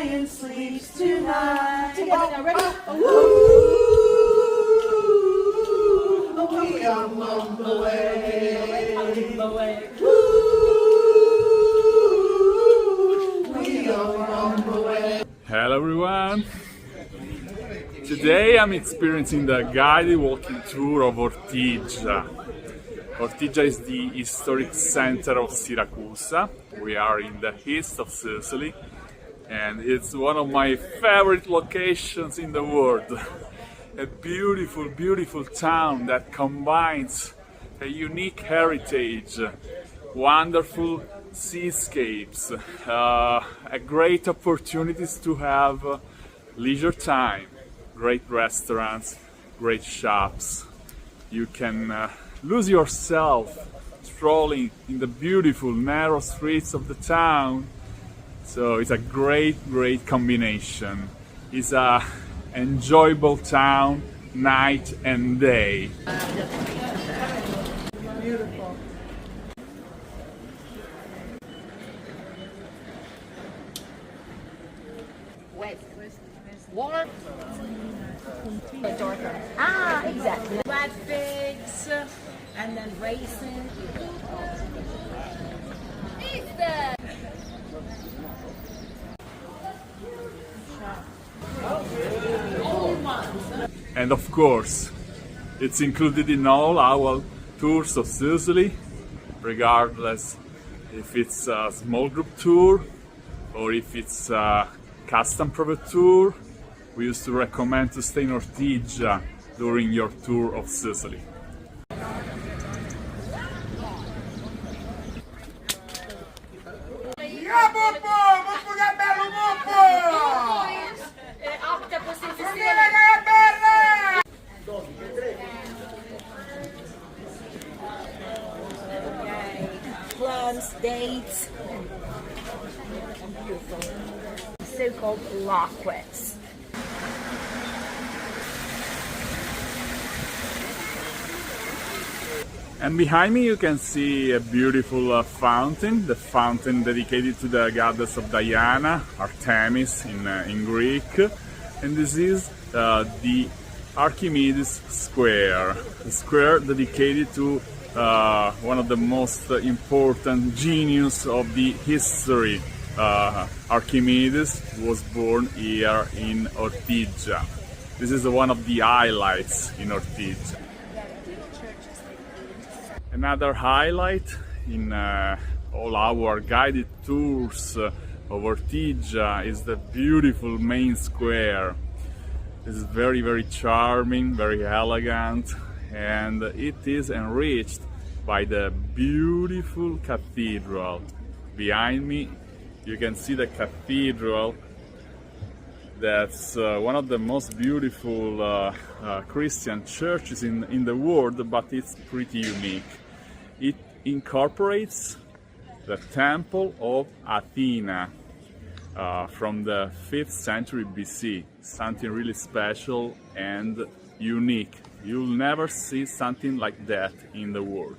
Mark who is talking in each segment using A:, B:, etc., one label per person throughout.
A: lion sleeps tonight.
B: Together now, ready?
A: We are Mumbai.
C: Hello everyone! Today I'm experiencing the guided walking tour of Ortigia. Ortigia is the historic center of Syracuse. We are in the east of Sicily and it's one of my favorite locations in the world. A beautiful, beautiful town that combines a unique heritage, wonderful seascapes, a great opportunities to have leisure time, great restaurants, great shops. You can lose yourself strolling in the beautiful narrow streets of the town. So it's a great combination. It's a enjoyable town night and day.
B: Beautiful.
D: What?
B: Ah, exactly.
D: Black figs and then raisin. Pizza.
C: And of course, it's included in all our tours of Sicily, regardless if it's a small group tour or if it's a custom private tour. We used to recommend to stay in Ortigia during your tour of Sicily.
B: Plums, dates, so-called loquets.
C: And behind me you can see a beautiful fountain, the fountain dedicated to the goddess of Diana, Artemis in Greek. And this is the Archimedes Square, a square dedicated to one of the most important genius of the history. Archimedes was born here in Ortigia. This is one of the highlights in Ortigia. Another highlight in all our guided tours of Ortigia is the beautiful main square. This is very charming, very elegant, and it is enriched by the beautiful cathedral. Behind me you can see the cathedral. That's one of the most beautiful Christian churches in the world, but it's pretty unique. It incorporates the Temple of Athena from the 5th century BC. Something really special and unique. You'll never see something like that in the world.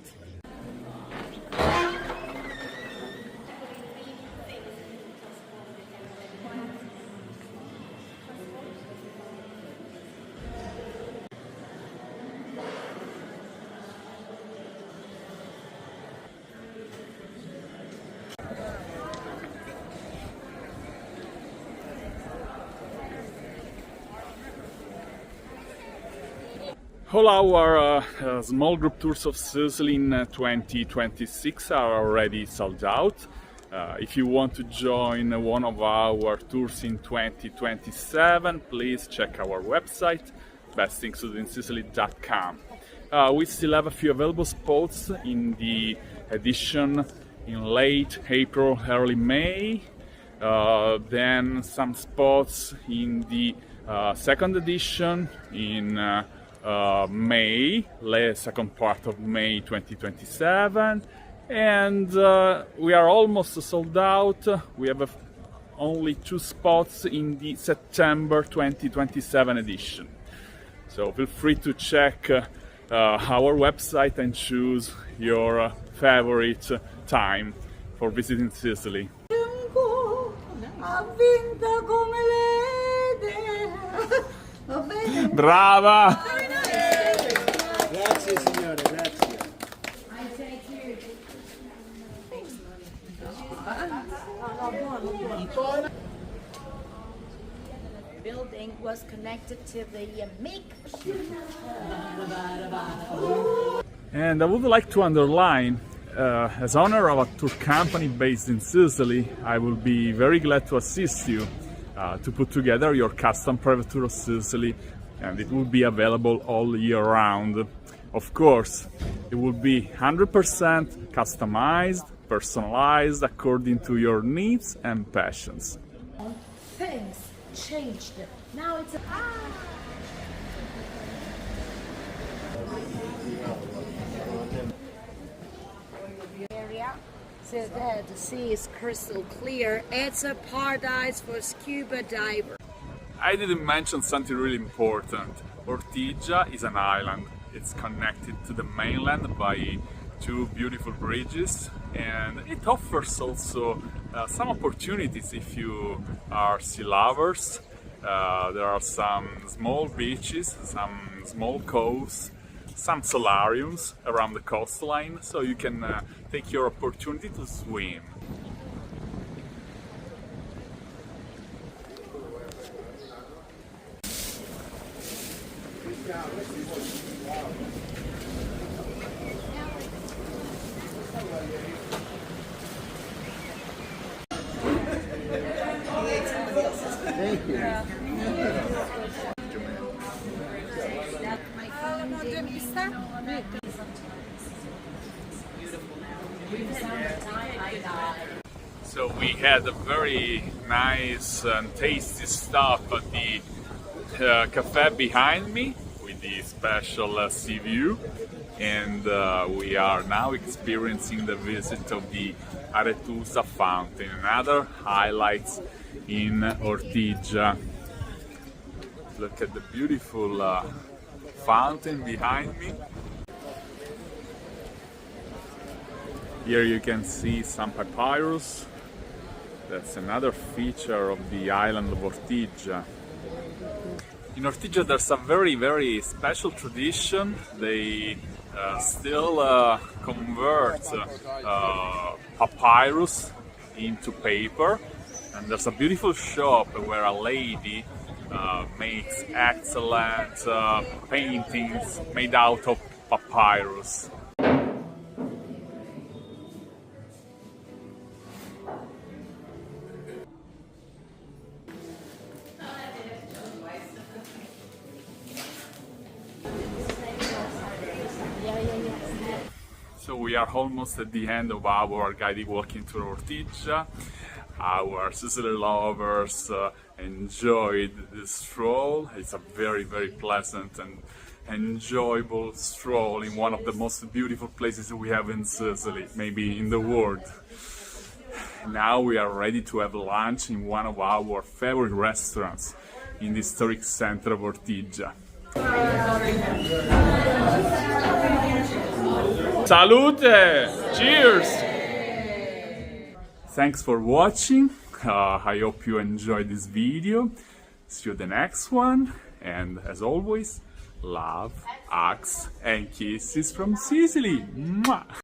C: All our small group tours of Sicily in 2026 are already sold out. If you want to join one of our tours in 2027, please check our website, things-to-do-in-sicily.com. We still have a few available spots in the edition in late April, early May. Then some spots in the second edition in May, second part of May 2027, and we are almost sold out. We have only 2 spots in the September 2027 edition. So feel free to check our website and choose your favorite time for visiting Sicily.
A: Ha vinto come lei. Va bene?
C: Brava!
E: Grazie signore, grazie.
B: Building was connected to the make.
C: And I would like to underline, as owner of a tour company based in Sicily, I will be very glad to assist you to put together your custom private tour of Sicily, and it will be available all year round. Of course, it will be 100% customized, personalized according to your needs and passions.
B: Things changed. Now it's a area. So there, the sea is crystal clear. It's a paradise for scuba divers.
C: I didn't mention something really important. Ortigia is an island. It's connected to the mainland by two beautiful bridges, and it offers also some opportunities if you are sea lovers. There are some small beaches, some small coves, some solariums around the coastline, so you can take your opportunity to swim.
E: Thank you.
C: So we had a very nice and tasty stop at the cafe behind me with the special sea view, and we are now experiencing the visit of the Aretusa fountain, another highlight in Ortigia. Look at the beautiful fountain behind me. Here you can see some papyrus. That's another feature of the island of Ortigia. In Ortigia there's a very special tradition. They still convert papyrus into paper, and there's a beautiful shop where a lady makes excellent paintings made out of papyrus. So we are almost at the end of our guided walking tour Ortigia. Our Sicily lovers enjoyed this stroll. It's a very pleasant and enjoyable stroll in one of the most beautiful places we have in Sicily, maybe in the world. Now we are ready to have lunch in one of our favorite restaurants in the historic center of Ortigia. Salute! Cheers! Thanks for watching. I hope you enjoyed this video. See you in the next one. And as always, love, hugs and kisses from Sicily. Mwah!